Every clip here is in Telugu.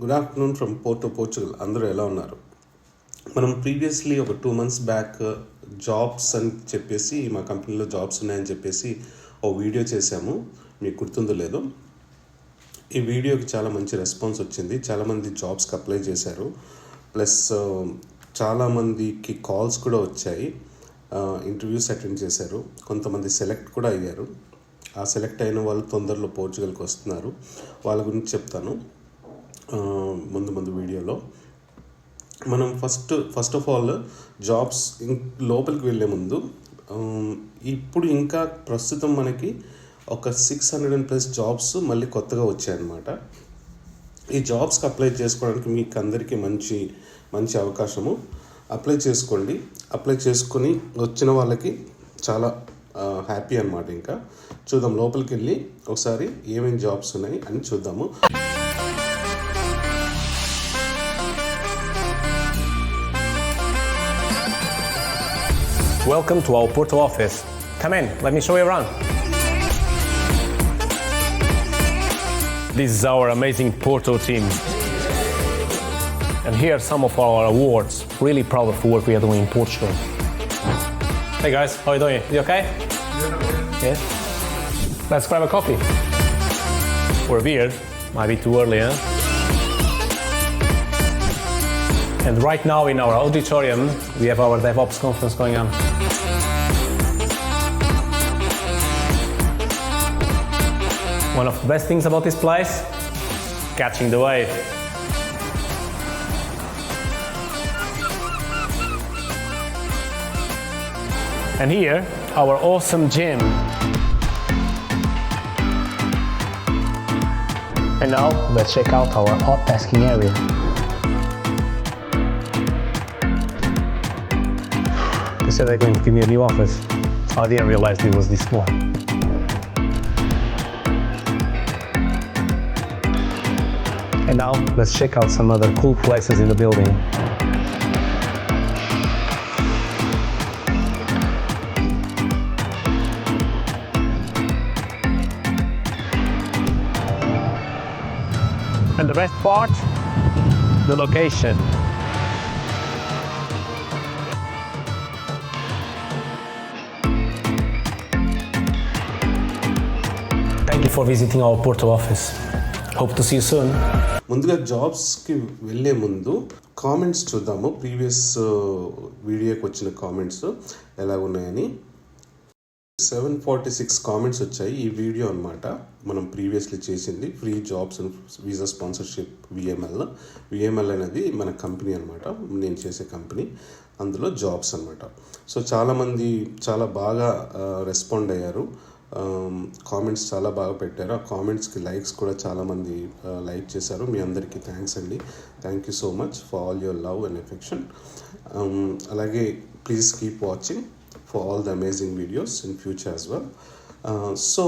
Good afternoon from Porto Portugal. అందరూ ఎలా ఉన్నారు? మనం ప్రీవియస్లీ ఒక 2 months బ్యాక్ జాబ్స్ అని చెప్పేసి మా కంపెనీలో జాబ్స్ ఉన్నాయని చెప్పేసి ఓ వీడియో చేశాము. మీకు గుర్తుందో లేదో. ఈ వీడియోకి చాలా మంచి రెస్పాన్స్ వచ్చింది. చాలామంది జాబ్స్కి అప్లై చేశారు. ప్లస్ చాలామందికి కాల్స్ కూడా వచ్చాయి. ఇంటర్వ్యూస్ అటెండ్ చేశారు. కొంతమంది సెలెక్ట్ కూడా అయ్యారు. ఆ సెలెక్ట్ అయిన వాళ్ళు తొందరలో పోర్చుగల్కి వస్తున్నారు. వాళ్ళ గురించి చెప్తాను ముందు వీడియోలో. మనం ఫస్ట్ ఆఫ్ ఆల్ జాబ్స్ లోపలికి వెళ్ళే ముందు ఇప్పుడు ఇంకా ప్రస్తుతం మనకి ఒక 600+ జాబ్స్ మళ్ళీ కొత్తగా వచ్చాయన్నమాట. ఈ జాబ్స్కి అప్లై చేసుకోవడానికి మీకు అందరికీ మంచి అవకాశము. అప్లై చేసుకోండి. అప్లై చేసుకొని వచ్చిన వాళ్ళకి చాలా హ్యాపీ అన్నమాట. ఇంకా చూద్దాం, లోపలికి వెళ్ళి ఒకసారి ఏమేమి జాబ్స్ ఉన్నాయి అని చూద్దాము. Welcome to our Porto office. Come in, let me show you around. This is our amazing Porto team. And here are some of our awards. Really proud of the work we are doing in Portugal. Hey guys, how are you doing? You okay? Yeah? Let's grab a coffee. We're weird. Might be too early, huh? And right now in our auditorium, we have our DevOps conference going on. One of the best things about this place, catching the wave. And here, our awesome gym. And now, let's check out our hot tasking area. They said they're going to give me a new office. I didn't realize it was this small. And now, let's check out some other cool places in the building. And the best part, the location. Thank you for visiting our Porto office. Hope to see you soon. ముందుగా జాబ్స్కి వెళ్ళే ముందు కామెంట్స్ చూద్దాము. ప్రీవియస్ వీడియోకి వచ్చిన కామెంట్స్ ఎలా ఉన్నాయని. 746 కామెంట్స్ వచ్చాయి. ఈ వీడియో అనమాట మనం ప్రీవియస్లీ చేసింది, free jobs and visa sponsorship VML అనేది మన కంపెనీ అనమాట. నేను చేసే కంపెనీ, అందులో జాబ్స్ అనమాట. సో చాలామంది చాలా బాగా రెస్పాండ్ అయ్యారు. కామెంట్స్ చాలా బాగా పెట్టారు. ఆ కామెంట్స్కి లైక్స్ కూడా చాలామంది లైక్ చేశారు. మీ అందరికీ థ్యాంక్స్ అండి. Thank you so much for all your love and affection. అలాగే please keep watching for all the amazing videos in future as well. So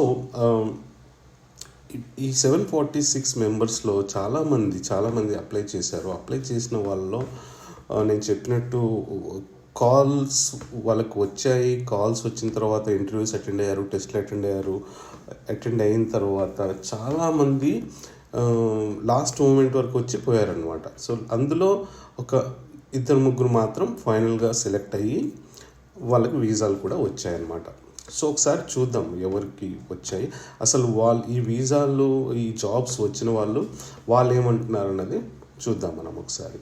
ఈ 746 మెంబర్స్లో చాలామంది అప్లై చేశారు. అప్లై చేసిన వాళ్ళలో నేను చెప్పినట్టు కాల్స్ వాళ్ళకు వచ్చాయి. కాల్స్ వచ్చిన తర్వాత ఇంటర్వ్యూస్ అటెండ్ అయ్యారు, టెస్ట్లు అటెండ్ అయిన తర్వాత చాలామంది లాస్ట్ మూమెంట్ వరకు వచ్చి పోయారనమాట. సో అందులో ఒక 2-3 మాత్రం ఫైనల్గా సెలెక్ట్ అయ్యి వాళ్ళకి వీసాలు కూడా వచ్చాయన్నమాట. సో ఒకసారి చూద్దాం ఎవరికి వచ్చాయి, అసలు ఈ వీసాలు, ఈ జాబ్స్ వచ్చిన వాళ్ళు ఏమంటున్నారు అన్నది చూద్దాం మనం ఒకసారి.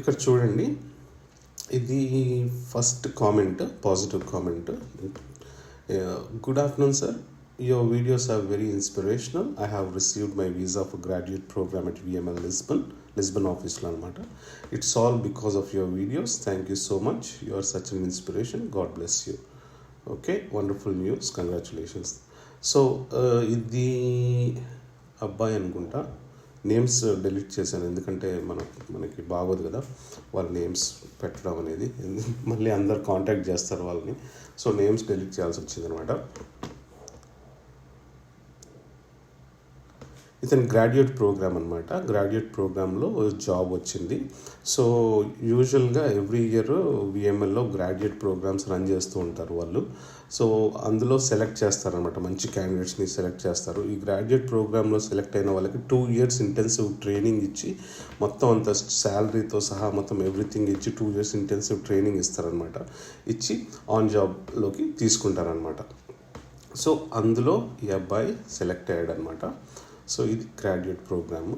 ఇక్కడ చూడండి, ఇది first comment, positive comment. Good afternoon sir, your videos are very inspirational. I have received my visa for graduate programme at VML Lisbon ఆఫీస్లో అనమాట. It's all because of your videos. Thank you so much. You are such an inspiration. God bless you. Okay, wonderful news, congratulations. So ఇది అబ్బాయి అనుకుంటా. నేమ్స్ డెలీట్ చేశాను, ఎందుకంటే మనకి బాగోదు కదా వాళ్ళ నేమ్స్ పెట్టడం అనేది. మళ్ళీ అందరు కాంటాక్ట్ చేస్తారు వాళ్ళని. సో నేమ్స్ డెలీట్ చేయాల్సి వచ్చింది అనమాట. ఇతని గ్రాడ్యుయేట్ ప్రోగ్రామ్ అనమాట. గ్రాడ్యుయేట్ ప్రోగ్రాంలో జాబ్ వచ్చింది. సో యూజువల్గా ఎవ్రీ ఇయర్ విఎంఎల్లో గ్రాడ్యుయేట్ ప్రోగ్రామ్స్ రన్ చేస్తూ ఉంటారు వాళ్ళు. సో అందులో సెలెక్ట్ చేస్తారనమాట, మంచి క్యాండిడేట్స్ని సెలెక్ట్ చేస్తారు. ఈ గ్రాడ్యుయేట్ ప్రోగ్రాంలో సెలెక్ట్ అయిన వాళ్ళకి 2 years ఇంటెన్సివ్ ట్రైనింగ్ ఇచ్చి మొత్తం అంత శాలరీతో సహా మొత్తం ఎవ్రీథింగ్ ఇచ్చి 2 years ఇంటెన్సివ్ ట్రైనింగ్ ఇస్తారనమాట. ఇచ్చి ఆన్ జాబ్లోకి తీసుకుంటారనమాట. సో అందులో ఈ అబ్బాయి సెలెక్ట్ అయ్యాడనమాట. సో ఇది graduate programme.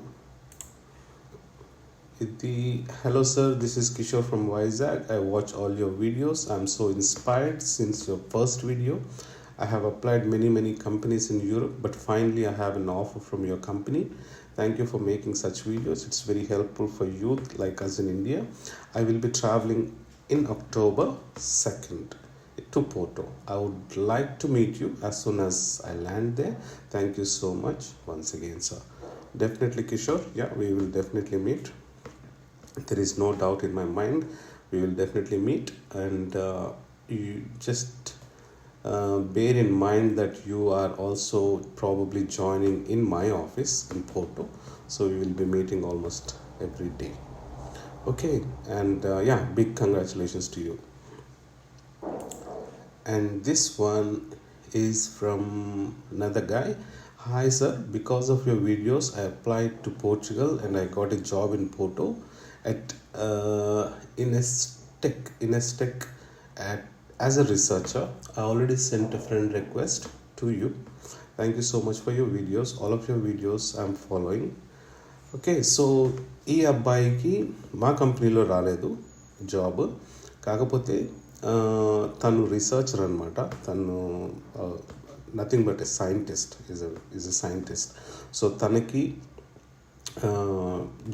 Hello sir, this is Kishore from Vizag. I watch all your videos. I'm so inspired since your first video. I have applied many companies in Europe, but finally I have an offer from your company. Thank you for making such videos. It's very helpful for youth like us in India. I will be traveling in October 2nd to Porto. I would like to meet you as soon as I land there. Thank you so much once again, sir. Definitely Kishore, yeah, we will definitely meet. There is no doubt in my mind. We will definitely meet, and you just bear in mind that you are also probably joining in my office in Porto, so we will be meeting almost every day. Okay, and yeah, big congratulations to you. And this one is from another guy. Hi sir, because of your videos I applied to Portugal and I got a job in Porto at Inestec as a researcher. I already sent a friend request to you. Thank you so much for your videos. All of your videos I'm following. Okay, so ఈ అబ్బాయికి మా కంపెనీలో రాలేదు జాబ్. కాకపోతే తను రీసెర్చర్ అనమాట. తను nothing but a scientist, is a scientist. So తనకి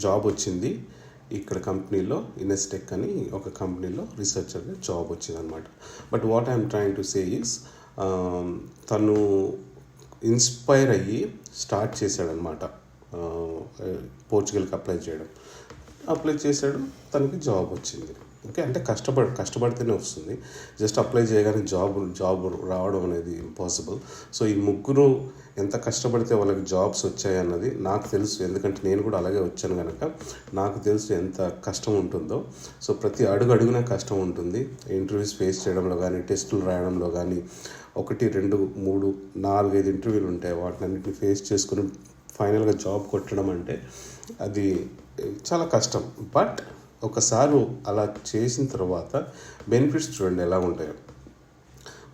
జాబ్ వచ్చింది ఇక్కడ కంపెనీలో, ఇనెస్టెక్ అని ఒక కంపెనీలో రీసెర్చర్గా జాబ్ వచ్చింది అనమాట. But what I'm trying to say is, తను ఇన్స్పైర్ అయ్యి స్టార్ట్ చేశాడనమాట పోర్చుగల్కి అప్లై చేశాడు. తనకి జాబ్ వచ్చింది. ఓకే, అంటే కష్టపడితేనే వస్తుంది. జస్ట్ అప్లై చేయగానే జాబ్ రావడం అనేది ఇంపాసిబుల్. సో ఈ ముగ్గురు ఎంత కష్టపడితే వాళ్ళకి జాబ్స్ వచ్చాయి అన్నది నాకు తెలుసు, ఎందుకంటే నేను కూడా అలాగే వచ్చాను కనుక నాకు తెలుసు ఎంత కష్టం ఉంటుందో. సో ప్రతి అడుగున కష్టం ఉంటుంది. ఇంటర్వ్యూస్ ఫేస్ చేయడంలో కానీ, టెస్టులు రాయడంలో కానీ, 1, 2, 3, 4, 5 ఇంటర్వ్యూలు ఉంటాయి. వాటిని అన్నింటినీ ఫేస్ చేసుకుని ఫైనల్గా జాబ్ కొట్టడం అంటే అది చాలా కష్టం. బట్ ఒకసారి అలా చేసిన తర్వాత బెనిఫిట్స్ చూడండి ఎలా ఉంటాయో.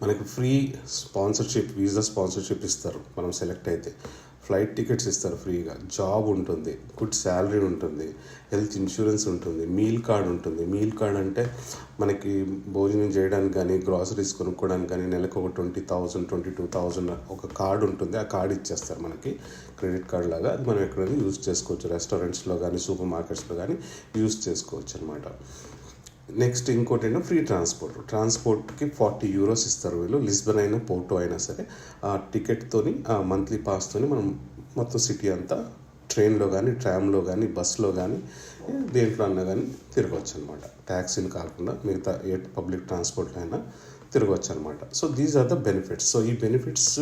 మనకి ఫ్రీ స్పాన్సర్షిప్, వీసా స్పాన్సర్షిప్ ఇస్తారు మనం సెలెక్ట్ అయితే. ఫ్లైట్ టికెట్స్ ఇస్తారు ఫ్రీగా, జాబ్ ఉంటుంది, గుడ్ శాలరీ ఉంటుంది, హెల్త్ ఇన్సూరెన్స్ ఉంటుంది, మీల్ కార్డ్ ఉంటుంది. మీల్ కార్డ్ అంటే మనకి భోజనం చేయడానికి కానీ, గ్రాసరీస్ కొనుక్కోవడానికి కానీ నెలకు ఒక 20,000, 22,000 ఒక కార్డు ఉంటుంది. ఆ కార్డు ఇచ్చేస్తారు మనకి, క్రెడిట్ కార్డ్ లాగా. అది మనం ఎక్కడైనా యూజ్ చేసుకోవచ్చు, రెస్టారెంట్స్లో కానీ, సూపర్ మార్కెట్స్లో కానీ యూజ్ చేసుకోవచ్చు అనమాట. నెక్స్ట్ ఇంకోటి ఏంటో ఫ్రీ ట్రాన్స్పోర్ట్కి 40 euros ఇస్తారు వీళ్ళు. లిస్బన్ అయినా పోర్టో అయినా సరే ఆ టికెట్తోని, ఆ మంత్లీ పాస్తోని మనం మొత్తం సిటీ అంతా ట్రైన్లో కానీ, ట్రామ్లో కానీ, బస్లో కానీ, దేంట్లో అన్నా కానీ తిరగవచ్చు అనమాట. ట్యాక్సీలు కాకుండా మిగతా ఏ పబ్లిక్ ట్రాన్స్పోర్ట్లో అయినా తిరగవచ్చు అనమాట. So these are the benefits. So ఈ బెనిఫిట్స్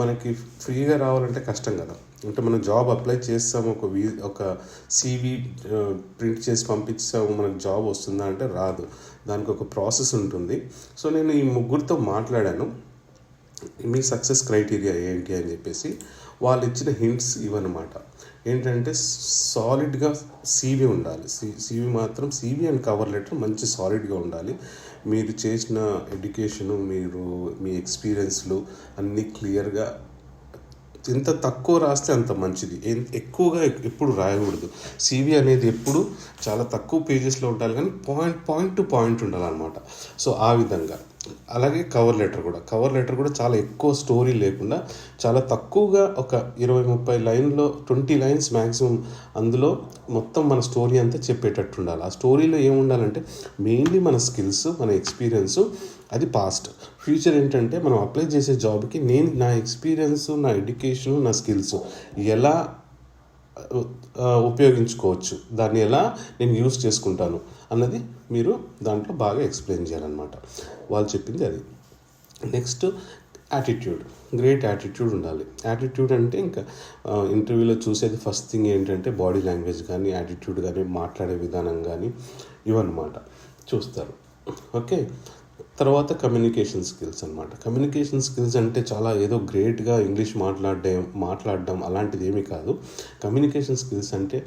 మనకి ఫ్రీగా రావాలంటే కష్టం కదా. అంటే మనం జాబ్ అప్లై చేస్తాము, ఒక CV ప్రింట్ చేసి పంపించాము, మనకు జాబ్ వస్తుందా అంటే రాదు. దానికి ఒక ప్రాసెస్ ఉంటుంది. సో నేను ఈ ముగ్గురితో మాట్లాడాను, మీ సక్సెస్ క్రైటీరియా ఏంటి అని చెప్పేసి. వాళ్ళు ఇచ్చిన హింట్స్ ఇవన్నమాట. ఏంటంటే సాలిడ్గా CV ఉండాలి. CV మాత్రం CV అండ్ కవర్ లెటర్ మంచి సాలిడ్గా ఉండాలి. మీరు చేసిన ఎడ్యుకేషను, మీ ఎక్స్పీరియన్స్లు అన్నీ క్లియర్గా, ఎంత తక్కువ రాస్తే అంత మంచిది. ఎక్కువగా ఎప్పుడు రాయకూడదు. CV అనేది ఎప్పుడు చాలా తక్కువ పేజెస్లో ఉండాలి, కానీ పాయింట్ టు పాయింట్ ఉండాలన్నమాట. సో ఆ విధంగా. అలాగే కవర్ లెటర్ కూడా చాలా ఎక్కువ స్టోరీ లేకుండా చాలా తక్కువగా ఒక 20-30 లైన్లో, 20 lines మ్యాక్సిమం, అందులో మొత్తం మన స్టోరీ అంతా చెప్పేటట్టు ఉండాలి. ఆ స్టోరీలో ఏముండాలంటే మెయిన్లీ మన స్కిల్స్, మన ఎక్స్పీరియన్స్, అది పాస్ట్. ఫ్యూచర్ ఏంటంటే మనం అప్లై చేసే జాబ్కి నేను నా ఎక్స్పీరియన్స్, నా ఎడ్యుకేషన్, నా స్కిల్స్ ఎలా ఉపయోగించుకోవచ్చు, దాన్ని ఎలా నేను యూజ్ చేసుకుంటాను అన్నది మీరు దాంట్లో బాగా ఎక్స్ప్లెయిన్ చేయాలన్నమాట. వాళ్ళు చెప్పింది అది. నెక్స్ట్ గ్రేట్ యాటిట్యూడ్ ఉండాలి. యాటిట్యూడ్ అంటే ఇంకా ఇంటర్వ్యూలో చూసేది ఫస్ట్ థింగ్ ఏంటంటే బాడీ లాంగ్వేజ్ కానీ, యాటిట్యూడ్ కానీ, మాట్లాడే విధానం కానీ ఇవన్నమాట చూస్తారు. ఓకే, తర్వాత కమ్యూనికేషన్ స్కిల్స్ అనమాట. కమ్యూనికేషన్ స్కిల్స్ అంటే చాలా ఏదో గ్రేట్గా ఇంగ్లీష్ మాట్లాడడం అలాంటిది ఏమీ కాదు. కమ్యూనికేషన్ స్కిల్స్ అంటే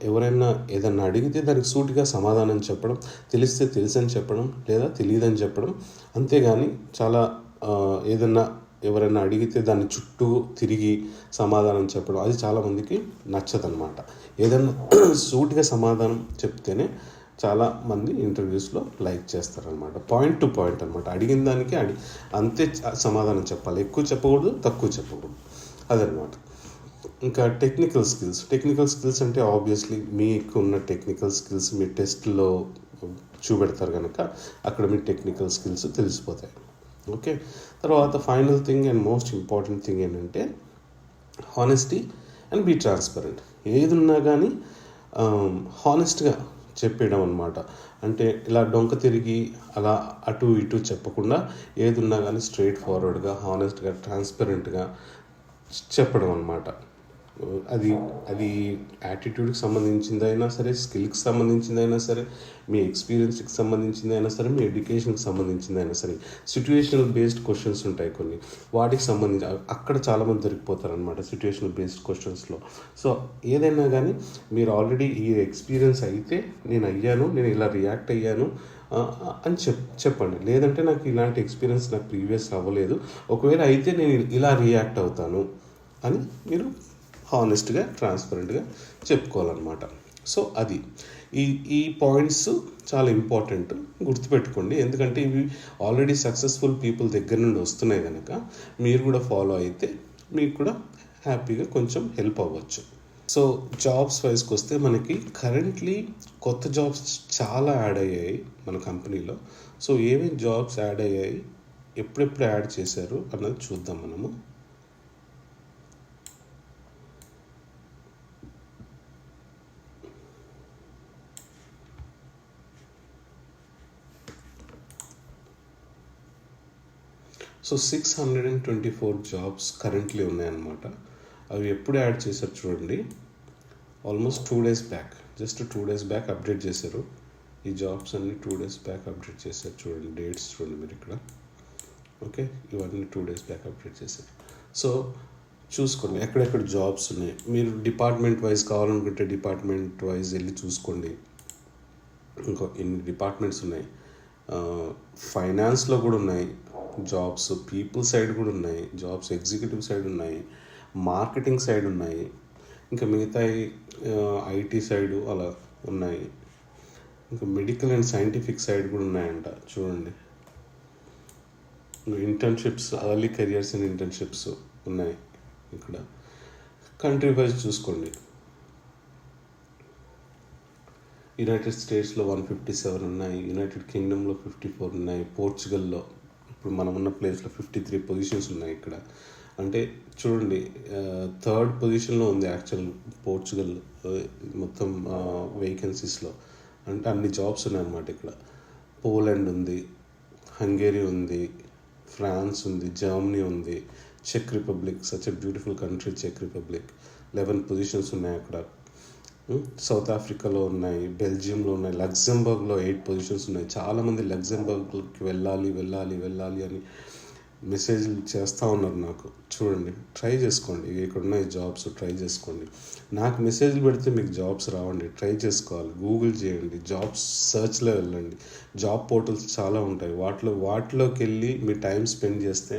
ఎవరైనా ఏదన్నా అడిగితే దానికి సూటిగా సమాధానం చెప్పడం, తెలిస్తే తెలుసని చెప్పడం, లేదా తెలియదని చెప్పడం. అంతేగాని చాలా ఏదన్నా ఎవరైనా అడిగితే దాన్ని చుట్టూ తిరిగి సమాధానం చెప్పడం అది చాలామందికి నచ్చదనమాట. ఏదన్నా సూటిగా సమాధానం చెప్తేనే చాలామంది ఇంటర్వ్యూస్లో లైక్ చేస్తారనమాట. పాయింట్ టు పాయింట్ అనమాట. అడిగిన దానికి అంతే సమాధానం చెప్పాలి. ఎక్కువ చెప్పకూడదు, తక్కువ చెప్పకూడదు, అదనమాట. ఇంకా టెక్నికల్ స్కిల్స్ అంటే ఆబ్వియస్లీ మీకు ఉన్న టెక్నికల్ స్కిల్స్ మీ టెస్ట్లో చూపెడతారు కనుక అక్కడ మీ టెక్నికల్ స్కిల్స్ తెలిసిపోతాయి. ఓకే, తర్వాత final thing and most important thing ఏంటంటే హానెస్టీ అండ్ బీ ట్రాన్స్పరెంట్. ఏది ఉన్నా కానీ హానెస్ట్గా చెప్పేయడం అనమాట. అంటే ఇలా డొంక తిరిగి అలా అటు ఇటు చెప్పకుండా ఏది ఉన్నా కానీ స్ట్రైట్ ఫార్వర్డ్గా, హానెస్ట్గా, ట్రాన్స్పరెంట్గా చెప్పడం అనమాట. అది యాటిట్యూడ్కి సంబంధించిందైనా సరే, స్కిల్కి సంబంధించిందైనా సరే, మీ ఎక్స్పీరియన్స్కి సంబంధించిందైనా సరే, మీ ఎడ్యుకేషన్కి సంబంధించిందైనా సరే. సిట్యుయేషనల్ బేస్డ్ క్వశ్చన్స్ ఉంటాయి కొన్ని, వాటికి సంబంధించి అక్కడ చాలామంది దొరికిపోతారనమాట సిట్యుయేషనల్ బేస్డ్ క్వశ్చన్స్లో. సో ఏదైనా కానీ మీరు ఆల్రెడీ ఈ ఎక్స్పీరియన్స్ అయితే నేను ఇలా రియాక్ట్ అయ్యాను అని చెప్పండి. లేదంటే నాకు ఇలాంటి ఎక్స్పీరియన్స్ నాకు ప్రీవియస్ అవ్వలేదు, ఒకవేళ అయితే నేను ఇలా రియాక్ట్ అవుతాను అని మీరు హానెస్ట్గా, ట్రాన్స్పరెంట్గా చెప్పుకోవాలన్నమాట. సో అది ఈ పాయింట్స్ చాలా ఇంపార్టెంట్, గుర్తుపెట్టుకోండి. ఎందుకంటే ఇవి ఆల్రెడీ సక్సెస్ఫుల్ పీపుల్ దగ్గర నుండి వస్తున్నాయి కనుక మీరు కూడా ఫాలో అయితే మీకు కూడా హ్యాపీగా కొంచెం హెల్ప్ అవ్వచ్చు. సో జాబ్స్ వైజ్కి వస్తే మనకి కరెంట్లీ కొత్త జాబ్స్ చాలా యాడ్ అయ్యాయి మన కంపెనీలో. సో ఏమేమి జాబ్స్ యాడ్ అయ్యాయి, ఎప్పుడెప్పుడు యాడ్ చేశారు అన్నది చూద్దాం మనము. సో 624 జాబ్స్ కరెంట్లీ ఉన్నాయన్నమాట. అవి ఎప్పుడు యాడ్ చేశారు చూడండి, almost 2 days back, just 2 days back update చేశారు. ఈ జాబ్స్ అన్ని 2 days బ్యాక్ అప్డేట్ చేశారు. చూడండి డేట్స్ చూడండి మీరు ఇక్కడ. ఓకే, ఇవన్నీ 2 days బ్యాక్ అప్డేట్ చేశారు. సో చూసుకోండి ఎక్కడెక్కడ జాబ్స్ ఉన్నాయి. మీరు డిపార్ట్మెంట్ వైజ్ కావాలనుకుంటే డిపార్ట్మెంట్ వైజ్ వెళ్ళి చూసుకోండి. ఇంకో ఎన్ని డిపార్ట్మెంట్స్ ఉన్నాయి. ఫైనాన్స్లో కూడా ఉన్నాయి జాబ్స్, పీపుల్ సైడ్ కూడా ఉన్నాయి జాబ్స్, ఎగ్జిక్యూటివ్ సైడ్ ఉన్నాయి, మార్కెటింగ్ సైడ్ ఉన్నాయి, ఇంకా మిగతా ఐటీ సైడు అలా ఉన్నాయి. ఇంకా మెడికల్ అండ్ సైంటిఫిక్ సైడ్ కూడా ఉన్నాయంట చూడండి. Internships, early careers and internships ఉన్నాయి ఇక్కడ. కంట్రీ వైజ్ చూసుకోండి. యునైటెడ్ స్టేట్స్లో 157 ఉన్నాయి, యునైటెడ్ కింగ్డమ్లో 54 ఉన్నాయి, పోర్చుగల్లో ఇప్పుడు మనం ఉన్న ప్లేస్లో 53 పొజిషన్స్ ఉన్నాయి ఇక్కడ. అంటే చూడండి 3rd పొజిషన్లో ఉంది యాక్చువల్ పోర్చుగల్ మొత్తం వేకెన్సీస్లో. అంటే అన్ని జాబ్స్ ఉన్నాయన్నమాట ఇక్కడ. పోలాండ్ ఉంది, హంగేరీ ఉంది, ఫ్రాన్స్ ఉంది, జర్మనీ ఉంది, check republic, such a beautiful country check republic, 11 positions ఉన్నాయి అక్కడ. సౌత్ ఆఫ్రికాలో ఉన్నాయి, బెల్జియంలో ఉన్నాయి, లగ్జంబర్గ్లో 8 పొజిషన్స్ ఉన్నాయి. చాలామంది లగ్జంబర్గ్కి వెళ్ళాలి అని మెసేజ్లు చేస్తూ ఉన్నారు నాకు. చూడండి, ట్రై చేసుకోండి, ఇక్కడ ఉన్నాయి జాబ్స్, ట్రై చేసుకోండి. నాకు మెసేజ్లు పెడితే మీకు జాబ్స్ రావండి, ట్రై చేసుకోవాలి, గూగుల్ చేయండి, జాబ్స్ సర్చ్లో వెళ్ళండి. జాబ్ పోర్టల్స్ చాలా ఉంటాయి, వాటిలోకి వెళ్ళి మీ టైం స్పెండ్ చేస్తే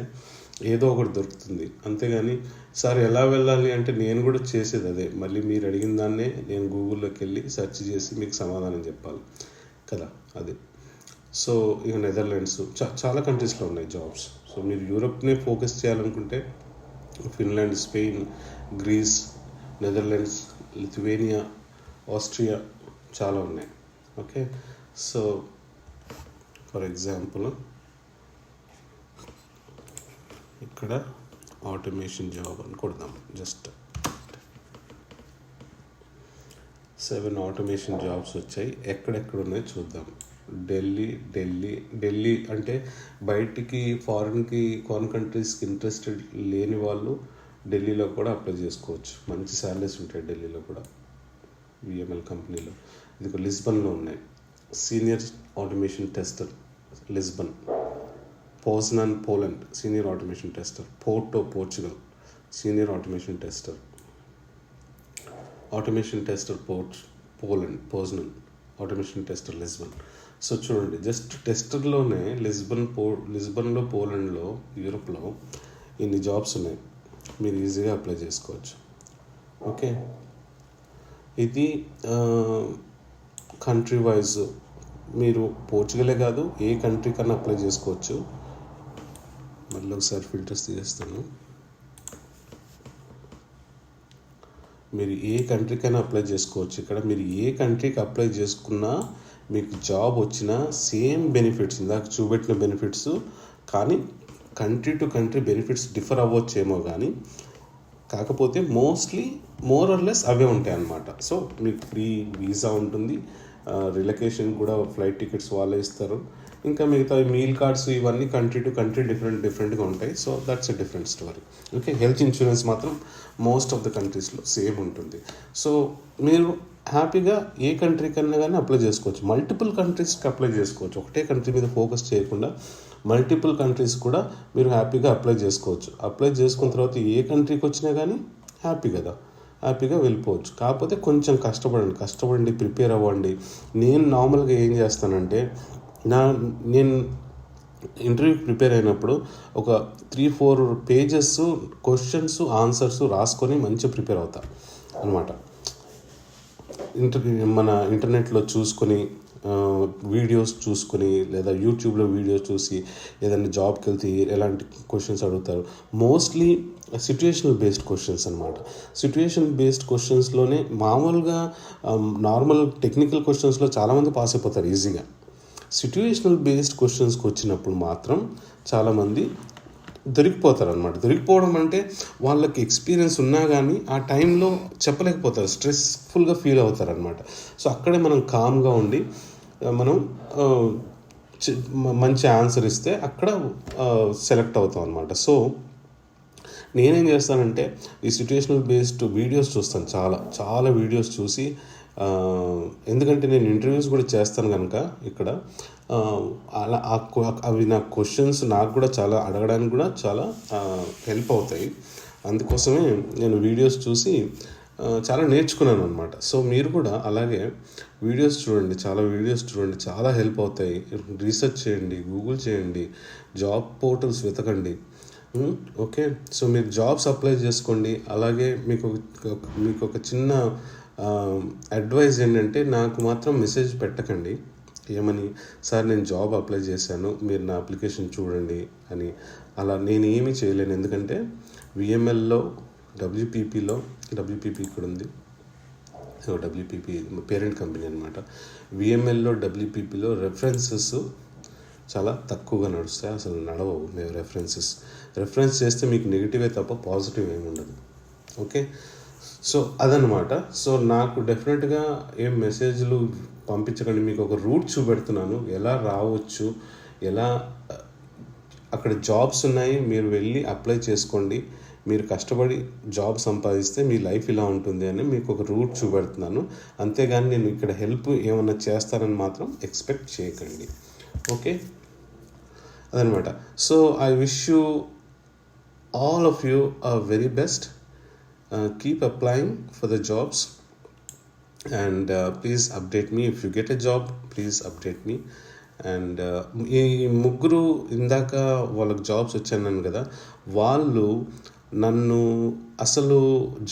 ఏదో ఒకటి దొరుకుతుంది. అంతేగాని సార్ ఎలా వెళ్ళాలి అంటే నేను కూడా చేసేది అదే, మళ్ళీ మీరు అడిగిన దాన్నే నేను గూగుల్లోకి వెళ్ళి సెర్చ్ చేసి మీకు సమాధానం చెప్పాలి కదా, అదే. సో ఇక నెదర్లాండ్స్ చాలా కంట్రీస్లో ఉన్నాయి జాబ్స్. సో మీరు యూరోప్నే ఫోకస్ చేయాలనుకుంటే Finland, Spain, Greece, Netherlands, Lithuania, Austria చాలా ఉన్నాయి. ఓకే, సో ఫర్ ఎగ్జాంపుల్ ఇక్కడ ఆటోమేషన్ జాబ్ అని కొడదాం. జస్ట్ 7 ఆటోమేషన్ జాబ్స్ వచ్చాయి. ఎక్కడెక్కడ ఉన్నాయో చూద్దాం. ఢిల్లీ అంటే బయటికి ఫారిన్ కంట్రీస్కి ఇంట్రెస్టెడ్ లేని వాళ్ళు ఢిల్లీలో కూడా అప్లై చేసుకోవచ్చు. మంచి శాలరీస్ ఉంటాయి ఢిల్లీలో కూడా విఎంఎల్ కంపెనీలో. ఇది లిస్బన్లో ఉన్నాయి. Senior automation tester Lisbon. Poznan Poland senior automation tester. Porto Portugal senior automation tester. Automation tester Poland Poznan. Automation tester Lisbon. So చూడండి, జస్ట్ టెస్టర్లోనే లిస్బన్లో, పోలాండ్లో, యూరోప్లో ఇన్ని జాబ్స్ ఉన్నాయి. మీరు ఈజీగా అప్లై చేసుకోవచ్చు. ఓకే, ఇది కంట్రీ వైజ్. మీరు పోర్చుగలే కాదు, ఏ కంట్రీ కన్నా అప్లై చేసుకోవచ్చు. మళ్ళీ ఒకసారి ఫిల్టర్స్ తీసేస్తాను. మీరు ఏ కంట్రీకైనా అప్లై చేసుకోవచ్చు. ఇక్కడ మీరు ఏ కంట్రీకి అప్లై చేసుకున్నా మీకు జాబ్ వచ్చినా సేమ్ బెనిఫిట్స్, ఇందాక చూపెట్టిన బెనిఫిట్స్, కానీ country to country benefits differ అవ్వచ్చేమో, కానీ కాకపోతే మోర్ ఆర్ లెస్ అవే ఉంటాయి అన్నమాట. సో మీకు ఫ్రీ వీసా ఉంటుంది, రిలొకేషన్ కూడా ఫ్లైట్ టికెట్స్ వాళ్ళే ఇస్తారు. ఇంకా మిగతా మీల్ కార్డ్స్ ఇవన్నీ కంట్రీ టు కంట్రీ డిఫరెంట్గా ఉంటాయి. So that's a different story. Okay, health insurance మాత్రం మోస్ట్ ఆఫ్ ద కంట్రీస్లో సేమ్ ఉంటుంది. సో మీరు హ్యాపీగా ఏ కంట్రీ కన్నా కానీ అప్లై చేసుకోవచ్చు. మల్టిపుల్ కంట్రీస్కి అప్లై చేసుకోవచ్చు. ఒకటే కంట్రీ మీద ఫోకస్ చేయకుండా మల్టిపుల్ కంట్రీస్ కూడా మీరు హ్యాపీగా అప్లై చేసుకోవచ్చు. అప్లై చేసుకున్న తర్వాత ఏ కంట్రీకి వచ్చినా కానీ హ్యాపీగా వెళ్ళిపోవచ్చు. కాకపోతే కొంచెం కష్టపడండి, ప్రిపేర్ అవ్వండి. నేను నార్మల్గా ఏం చేస్తానంటే, నేను ఇంటర్వ్యూకి ప్రిపేర్ అయినప్పుడు ఒక 3-4 పేజెస్ క్వశ్చన్స్ ఆన్సర్స్ రాసుకొని మంచిగా ప్రిపేర్ అవుతా అనమాట. మన ఇంటర్నెట్లో చూసుకొని, వీడియోస్ చూసుకొని, లేదా యూట్యూబ్లో వీడియోస్ చూసి ఏదైనా జాబ్కి వెళ్తే ఎలాంటి క్వశ్చన్స్ అడుగుతారు. మోస్ట్లీ సిట్యుయేషనల్ బేస్డ్ క్వశ్చన్స్ అనమాట. సిట్యుయేషన్ బేస్డ్ క్వశ్చన్స్లోనే మామూలుగా నార్మల్ టెక్నికల్ క్వశ్చన్స్లో చాలామంది పాస్ అయిపోతారు ఈజీగా. సిట్యుయేషనల్ బేస్డ్ క్వశ్చన్స్కి వచ్చినప్పుడు మాత్రం చాలామంది దొరికిపోతారు అనమాట. దొరికిపోవడం అంటే వాళ్ళకి ఎక్స్పీరియన్స్ ఉన్నా కానీ ఆ టైంలో చెప్పలేకపోతారు, స్ట్రెస్ఫుల్గా ఫీల్ అవుతారు అనమాట. సో అక్కడే మనం కామ్గా ఉండి మనం మంచి ఆన్సర్ ఇస్తే అక్కడ సెలెక్ట్ అవుతాం అనమాట. సో నేనేం చేస్తానంటే ఈ సిట్యుయేషనల్ బేస్డ్ వీడియోస్ చూస్తాను, చాలా వీడియోస్ చూసి, ఎందుకంటే నేను ఇంటర్వ్యూస్ కూడా చేస్తాను కనుక ఇక్కడ అలా అవి నా క్వశ్చన్స్ నాకు కూడా చాలా అడగడానికి కూడా చాలా హెల్ప్ అవుతాయి. అందుకోసమే నేను వీడియోస్ చూసి చాలా నేర్చుకున్నాను అనమాట. సో మీరు కూడా అలాగే వీడియోస్ చూడండి, చాలా హెల్ప్ అవుతాయి. రీసెర్చ్ చేయండి, గూగుల్ చేయండి, జాబ్ పోర్టల్స్ వెతకండి. ఓకే, సో మీరు జాబ్స్ అప్లై చేసుకోండి. అలాగే మీకు ఒక చిన్న అడ్వైజ్ ఏంటంటే, నాకు మాత్రం మెసేజ్ పెట్టకండి ఏమని, సార్ నేను జాబ్ అప్లై చేశాను, మీరు నా అప్లికేషన్ చూడండి అని. అలా నేను ఏమీ చేయలేను. ఎందుకంటే విఎంఎల్లో డబ్ల్యూపీపీ ఇక్కడ ఉంది, డబ్ల్యూపీపీ పేరెంట్ కంపెనీ అనమాట. విఎంఎల్లో డబ్ల్యూపీపీలో రెఫరెన్సెస్ చాలా తక్కువగా నడుస్తాయి, అసలు నడవవు. మేము రెఫరెన్స్ చేస్తే మీకు నెగిటివే తప్ప పాజిటివ్ ఏమి ఉండదు. ఓకే, సో అదనమాట. సో నాకు డెఫినెట్గా ఏం మెసేజ్లు పంపించకండి, మీకు ఒక రూట్ చూపెడుతున్నాను, ఎలా రావచ్చు, ఎలా అక్కడ జాబ్స్ ఉన్నాయి, మీరు వెళ్ళి అప్లై చేసుకోండి, మీరు కష్టపడి జాబ్ సంపాదిస్తే మీ లైఫ్ ఇలా ఉంటుంది అని మీకు ఒక రూట్ చూపెడుతున్నాను. అంతేగాని నేను ఇక్కడ హెల్ప్ ఏమన్నా చేస్తానని మాత్రం ఎక్స్పెక్ట్ చేయకండి. ఓకే, అదనమాట. So I wish you all of you are very best. Keep applying for the jobs and please update me if you get a job. Please update me. And ఈ ముగ్గురు ఇందాక వాళ్ళకి జాబ్స్ వచ్చాను కదా, వాళ్ళు నన్ను అసలు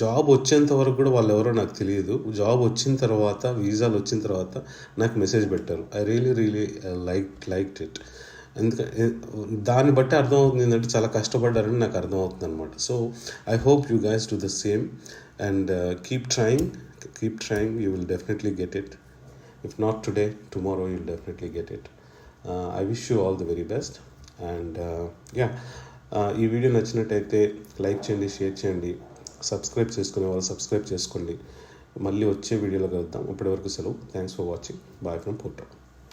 జాబ్ వచ్చేంత వరకు కూడా వాళ్ళు ఎవరో నాకు తెలియదు. జాబ్ వచ్చిన తర్వాత, వీసాలు వచ్చిన తర్వాత నాకు మెసేజ్ పెట్టారు. I really liked it. ఎందుకంటే దాన్ని బట్టి అర్థమవుతుంది ఏంటంటే చాలా కష్టపడ్డారని నాకు అర్థమవుతుంది అనమాట. So I hope you guys do the same and keep trying, you will definitely get it. If not today, tomorrow you will definitely get it. I wish you all the very best. And ఈ వీడియో నచ్చినట్టయితే లైక్ చేయండి, షేర్ చేయండి, సబ్స్క్రైబ్ చేసుకునే వాళ్ళు సబ్స్క్రైబ్ చేసుకోండి. మళ్ళీ వచ్చే వీడియోలో కలుద్దాం. ఇప్పటివరకు సెలవు. Thanks for watching. Bye from Porto.